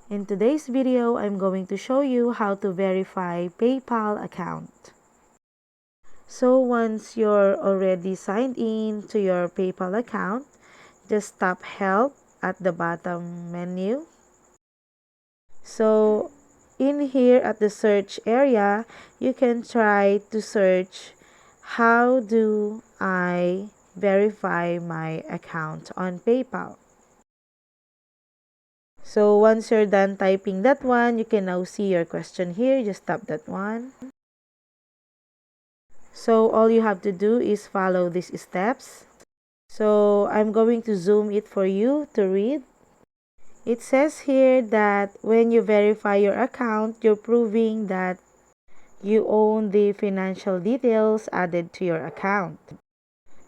In today's video, I'm going to show you how to verify PayPal account. So once you're already signed in to your PayPal account, just tap Help at the bottom menu. So in here at the search area, you can try to search how do I verify my account on PayPal. So once you're done typing that one, you can now see your question here. Just tap that one. So all you have to do is follow these steps. So I'm going to zoom it for you to read. It says here that when you verify your account, you're proving that you own the financial details added to your account.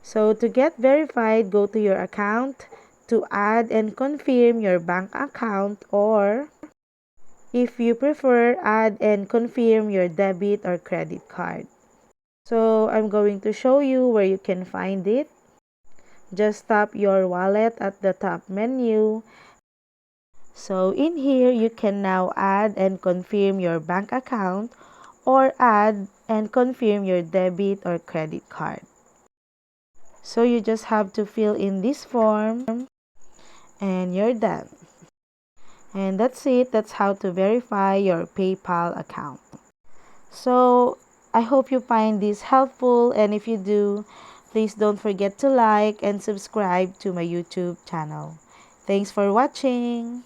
So to get verified, go to your account to add and confirm your bank account, or if you prefer, add and confirm your debit or credit card. So I'm going to show you where you can find it. Just tap your wallet at the top menu. So in here, you can now add and confirm your bank account or add and confirm your debit or credit card. So you just have to fill in this form and you're done. And that's it. That's how to verify your PayPal account. So I hope you find this helpful, and if you do, please don't forget to like and subscribe to my YouTube channel. Thanks for watching.